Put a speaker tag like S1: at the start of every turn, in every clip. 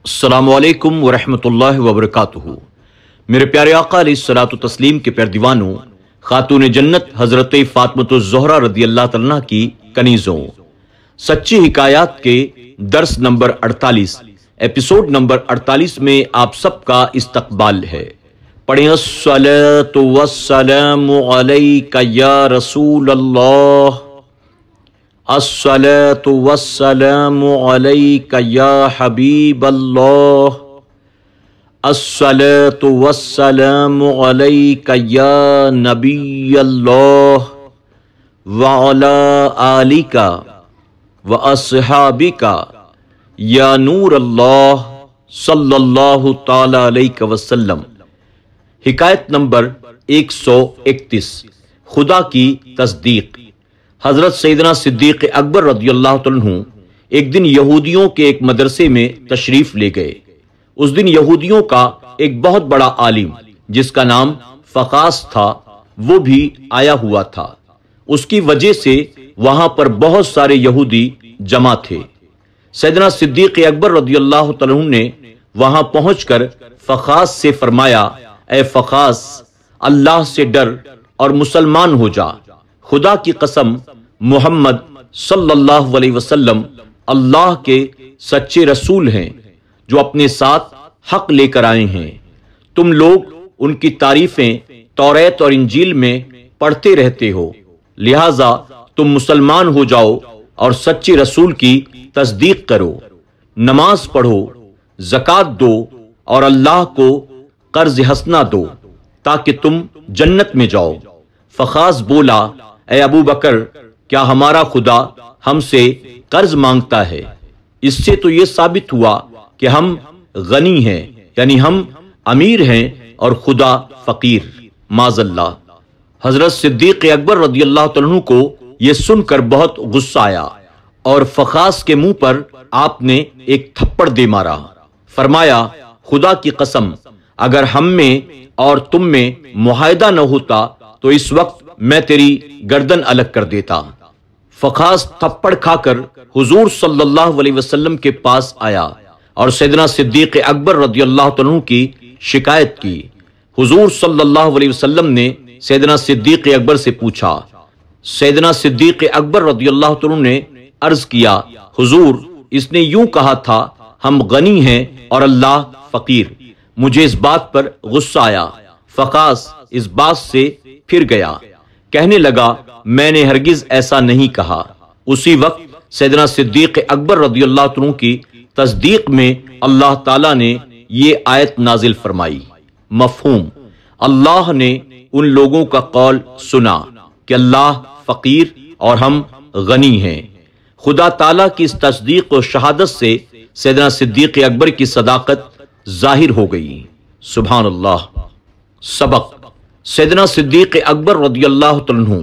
S1: السلام علیکم ورحمۃ اللہ وبرکاتہ۔ میرے پیارے آقا علیہ الصلوۃ والتسلیم کے پیارے دیوانوں، خاتون جنت حضرت فاطمۃ الزہرا رضی اللہ تعالیٰ کی کنیزوں، سچی حکایات کے درس نمبر 48 ایپیسوڈ نمبر 48 میں آپ سب کا استقبال ہے۔ پڑھیں الصلاۃ والسلام علیک یا رسول اللہ، الصلاۃ والسلام علیک یا حبیب اللہ، الصلاۃ والسلام علیک یا نبی اللہ، وعلی آلک واصحابک یا نور اللہ صلی اللہ تعالی علیہ وسلم۔ حکایت نمبر 131، خدا کی تصدیق۔ حضرت سیدنا صدیق اکبر رضی اللہ عنہ ایک دن یہودیوں کے ایک مدرسے میں تشریف لے گئے۔ اس دن یہودیوں کا ایک بہت بڑا عالم جس کا نام فخاس تھا وہ بھی آیا ہوا تھا۔ اس کی وجہ سے وہاں پر بہت سارے یہودی جمع تھے۔ سیدنا صدیق اکبر رضی اللہ عنہ نے وہاں پہنچ کر فخاس سے فرمایا، اے فخاس، اللہ سے ڈر اور مسلمان ہو جا۔ خدا کی قسم، محمد صلی اللہ علیہ وسلم اللہ کے سچے رسول ہیں جو اپنے ساتھ حق لے کر آئے ہیں۔ تم لوگ ان کی تعریفیں توریت اور انجیل میں پڑھتے رہتے ہو، لہٰذا تم مسلمان ہو جاؤ اور سچے رسول کی تصدیق کرو، نماز پڑھو، زکوٰۃ دو اور اللہ کو قرض حسنہ دو تاکہ تم جنت میں جاؤ۔ فخاس بولا، اے ابو بکر، کیا ہمارا خدا ہم سے قرض مانگتا ہے؟ اس سے تو یہ ثابت ہوا کہ ہم غنی ہیں، یعنی ہم امیر ہیں اور خدا فقیر، معاذ اللہ۔ حضرت صدیق اکبر رضی اللہ عنہ کو یہ سن کر بہت غصہ آیا اور فخاس کے منہ پر آپ نے ایک تھپڑ دے مارا۔ فرمایا، خدا کی قسم، اگر ہم میں اور تم میں معاہدہ نہ ہوتا تو اس وقت میں تیری گردن الگ کر دیتا۔ فخاس تھپڑ کھا کر حضور صلی اللہ علیہ وسلم کے پاس آیا اور سیدنا صدیق اکبر رضی اللہ عنہ کی شکایت کی۔ حضور صلی اللہ علیہ وسلم نے سیدنا صدیق اکبر سے پوچھا۔ سیدنا صدیق اکبر رضی اللہ عنہ نے عرض کیا، حضور، اس نے یوں کہا تھا ہم غنی ہیں اور اللہ فقیر۔ مجھے اس بات پر غصہ آیا۔ فخاس اس بات سے پھر گیا، کہنے لگا، میں نے ہرگز ایسا نہیں کہا۔ اسی وقت سیدنا صدیق اکبر رضی اللہ عنہ کی تصدیق میں اللہ تعالیٰ نے یہ آیت نازل فرمائی۔ مفہوم، اللہ نے ان لوگوں کا قول سنا کہ اللہ فقیر اور ہم غنی ہیں۔ خدا تعالیٰ کی اس تصدیق و شہادت سے سیدنا صدیق اکبر کی صداقت ظاہر ہو گئی۔ سبحان اللہ۔ سبق: سیدنا صدیق اکبر رضی اللہ عنہ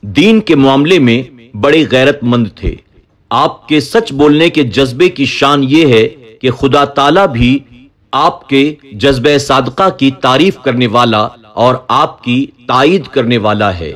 S1: دین کے معاملے میں بڑے غیرت مند تھے۔ آپ کے سچ بولنے کے جذبے کی شان یہ ہے کہ خدا تعالیٰ بھی آپ کے جذبہ صادقہ کی تعریف کرنے والا اور آپ کی تائید کرنے والا ہے۔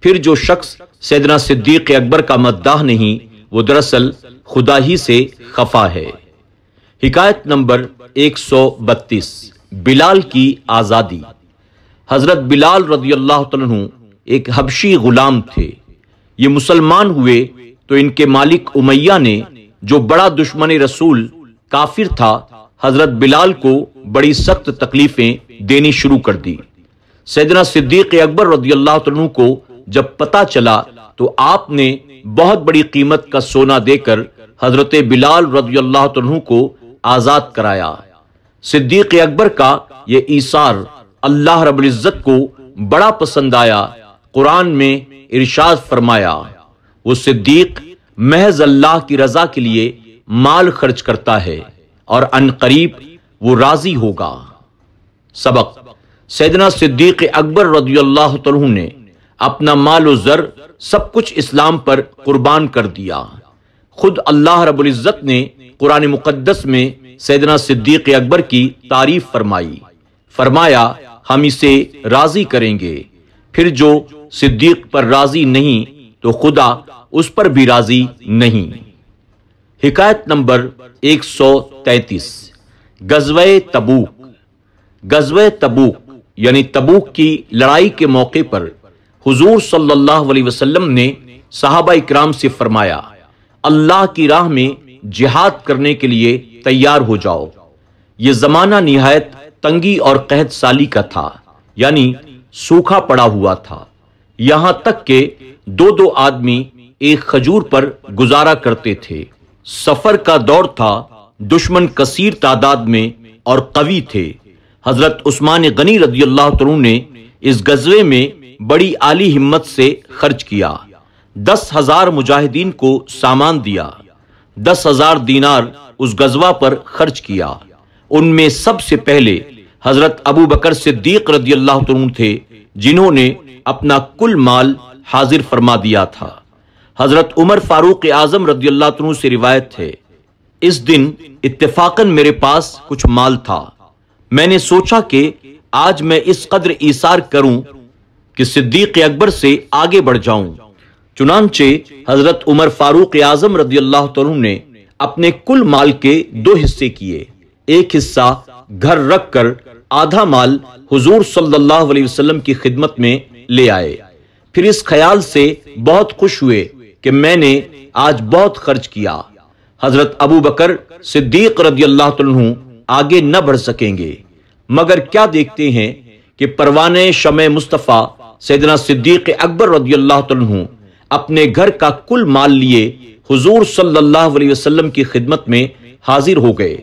S1: پھر جو شخص سیدنا صدیق اکبر کا مداح نہیں، وہ دراصل خدا ہی سے خفا ہے۔ حکایت نمبر 132، بلال کی آزادی۔ حضرت بلال رضی اللہ عنہ ایک حبشی غلام تھے۔ یہ مسلمان ہوئے تو ان کے مالک امیہ نے، جو بڑا دشمن رسول کافر تھا، حضرت بلال کو بڑی سخت تکلیفیں دینی شروع کر دی۔ سیدنا صدیق اکبر رضی اللہ عنہ کو جب پتہ چلا تو آپ نے بہت بڑی قیمت کا سونا دے کر حضرت بلال رضی اللہ عنہ کو آزاد کرایا۔ صدیق اکبر کا یہ ایثار اللہ رب العزت کو بڑا پسند آیا۔ قرآن میں ارشاد فرمایا، وہ صدیق محض اللہ کی رضا کے لیے مال خرچ کرتا ہے اور ان قریب وہ راضی ہوگا۔ سبق: سیدنا صدیق اکبر رضی اللہ عنہ نے اپنا مال و زر سب کچھ اسلام پر قربان کر دیا۔ خود اللہ رب العزت نے قرآن مقدس میں سیدنا صدیق اکبر کی تعریف فرمائی۔ فرمایا، ہم اسے راضی کریں گے، پھر جو صدیق پر راضی نہیں تو خدا اس پر بھی راضی نہیں۔ حکایت نمبر 133، غزوہ تبوک۔ غزوہ تبوک یعنی تبوک کی لڑائی کے موقع پر حضور صلی اللہ علیہ وسلم نے صحابہ اکرام سے فرمایا، اللہ کی راہ میں جہاد کرنے کے لیے تیار ہو جاؤ۔ یہ زمانہ نہایت تنگی اور قحط سالی کا تھا، یعنی سوکھا پڑا ہوا تھا، یہاں تک کہ دو آدمی ایک کھجور پر گزارا کرتے تھے۔ سفر کا دور تھا، دشمن کثیر تعداد میں اور قوی تھے۔ حضرت عثمان غنی رضی اللہ عنہ نے اس غزوے میں بڑی عالی ہمت سے خرچ کیا۔ 10,000 مجاہدین کو سامان دیا، 10,000 دینار اس غزوہ پر خرچ کیا۔ ان میں سب سے پہلے حضرت ابو بکر صدیق رضی اللہ عنہ تھے، جنہوں نے اپنا کل مال حاضر فرما دیا تھا۔ حضرت عمر فاروق اعظم رضی اللہ عنہ سے روایت ہے، اس دن اتفاقاً میرے پاس کچھ مال تھا، میں نے سوچا کہ آج میں اس قدر ایثار کروں کہ صدیق اکبر سے آگے بڑھ جاؤں۔ چنانچہ حضرت عمر فاروق اعظم رضی اللہ عنہ نے اپنے کل مال کے 2 حصے کیے، ایک حصہ گھر رکھ کر آدھا مال حضور صلی اللہ علیہ وسلم کی خدمت میں لے آئے۔ پھر اس خیال سے بہت خوش ہوئے کہ میں نے آج بہت خرچ کیا۔ حضرت ابو بکر صدیق رضی اللہ عنہ آگے نہ بڑھ سکیں گے، مگر کیا دیکھتے ہیں کہ پروانے شمع مصطفیٰ سیدنا صدیق اکبر رضی اللہ عنہ اپنے گھر کا کل مال لیے حضور صلی اللہ علیہ وسلم کی خدمت میں حاضر ہو گئے،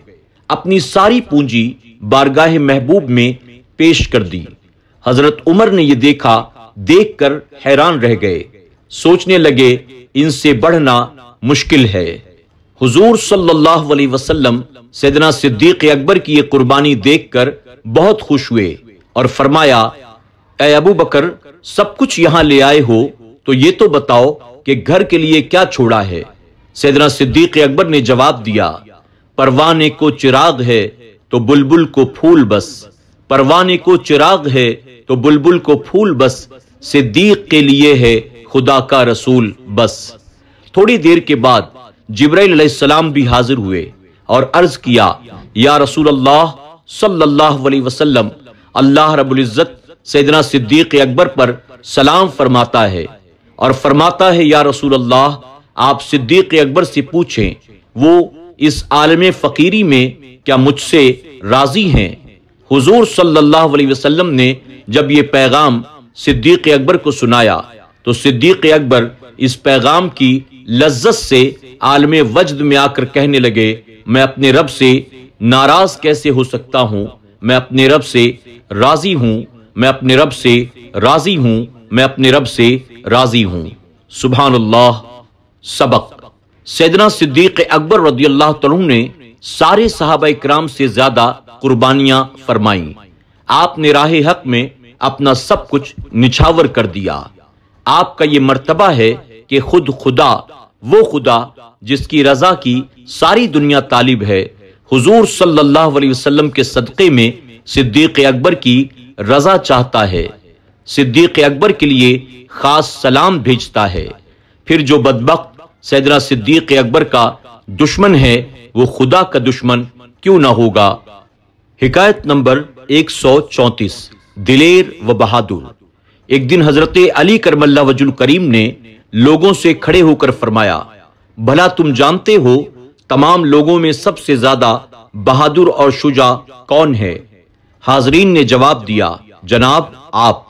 S1: اپنی ساری پونجی بارگاہ محبوب میں پیش کر دی۔ حضرت عمر نے یہ دیکھ کر حیران رہ گئے، سوچنے لگے ان سے بڑھنا مشکل ہے۔ حضور صلی اللہ علیہ وسلم سیدنا صدیق اکبر کی یہ قربانی دیکھ کر بہت خوش ہوئے اور فرمایا، اے ابو بکر، سب کچھ یہاں لے آئے ہو تو یہ تو بتاؤ کہ گھر کے لیے کیا چھوڑا ہے؟ سیدنا صدیق اکبر نے جواب دیا، پروانے کو چراغ ہے تو بلبل کو پھول بس، پروانے کو چراغ ہے تو بلبل کو پھول بس، صدیق کے لیے ہے خدا کا رسول بس۔ تھوڑی دیر کے بعد جبرائیل علیہ السلام بھی حاضر ہوئے اور عرض کیا، یا رسول اللہ صلی اللہ علیہ وسلم، اللہ رب العزت سیدنا صدیق اکبر پر سلام فرماتا ہے اور فرماتا ہے، یا رسول اللہ، آپ صدیق اکبر سے پوچھیں وہ اس عالم فقیری میں کیا مجھ سے راضی ہیں؟ حضور صلی اللہ علیہ وسلم نے جب یہ پیغام صدیق اکبر کو سنایا تو صدیق اکبر اس پیغام کی لذت سے عالم وجد میں آ کر کہنے لگے، میں اپنے رب سے ناراض کیسے ہو سکتا ہوں، میں اپنے رب سے راضی ہوں، میں اپنے رب سے راضی ہوں، میں اپنے رب سے راضی ہوں۔ سبحان اللہ۔ سبق: سیدنا صدیق اکبر رضی اللہ عنہ نے سارے صحابہ اکرام سے زیادہ قربانیاں فرمائیں۔ آپ نے راہ حق میں اپنا سب کچھ نچھاور کر دیا۔ آپ کا یہ مرتبہ ہے کہ خود خدا، وہ خدا جس کی رضا کی ساری دنیا طالب ہے، حضور صلی اللہ علیہ وسلم کے صدقے میں صدیق اکبر کی رضا چاہتا ہے، صدیق اکبر کے لیے خاص سلام بھیجتا ہے۔ پھر جو بدبخت سیدنا صدیق اکبر کا دشمن ہے وہ خدا کا دشمن کیوں نہ ہوگا؟ حکایت نمبر 134، دلیر و بہادر۔ ایک دن حضرت علی کرم اللہ وجہ الکریم نے لوگوں سے کھڑے ہو کر فرمایا، بھلا تم جانتے ہو تمام لوگوں میں سب سے زیادہ بہادر اور شجاع کون ہے؟ حاضرین نے جواب دیا، جناب آپ۔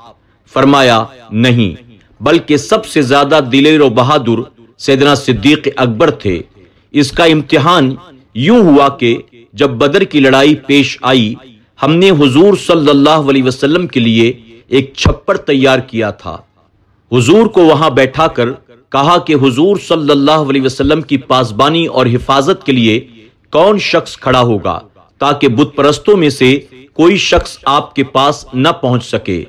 S1: فرمایا، نہیں، بلکہ سب سے زیادہ دلیر و بہادر سیدنا صدیق اکبر تھے۔ اس کا امتحان یوں ہوا کہ جب بدر کی لڑائی پیش آئی، ہم نے حضور صلی اللہ علیہ وسلم کے لیے ایک چھپر تیار کیا تھا۔ حضور کو وہاں بیٹھا کر کہا کہ حضور صلی اللہ علیہ وسلم کی پاسبانی اور حفاظت کے لیے کون شخص کھڑا ہوگا تاکہ بت پرستوں میں سے کوئی شخص آپ کے پاس نہ پہنچ سکے۔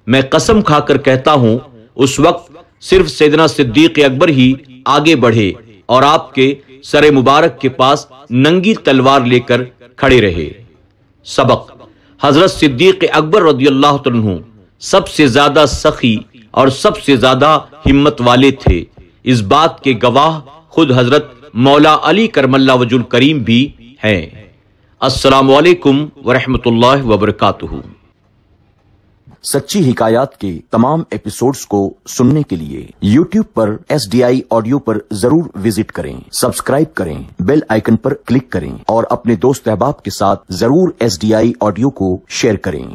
S1: میں قسم کھا کر کہتا ہوں اس وقت صرف سیدنا صدیق اکبر ہی آگے بڑھے اور آپ کے سر مبارک کے پاس ننگی تلوار لے کر کھڑے رہے۔ سبق: حضرت صدیق اکبر رضی اللہ عنہ سب سے زیادہ سخی اور سب سے زیادہ ہمت والے تھے۔ اس بات کے گواہ خود حضرت مولا علی کرم اللہ وجہ الکریم بھی ہیں۔ السلام علیکم ورحمۃ اللہ وبرکاتہ۔
S2: سچی حکایات کے تمام ایپیسوڈز کو سننے کے لیے یوٹیوب پر SDI آڈیو پر ضرور وزٹ کریں، سبسکرائب کریں، بیل آئیکن پر کلک کریں اور اپنے دوست احباب کے ساتھ ضرور SDI آڈیو کو شیئر کریں۔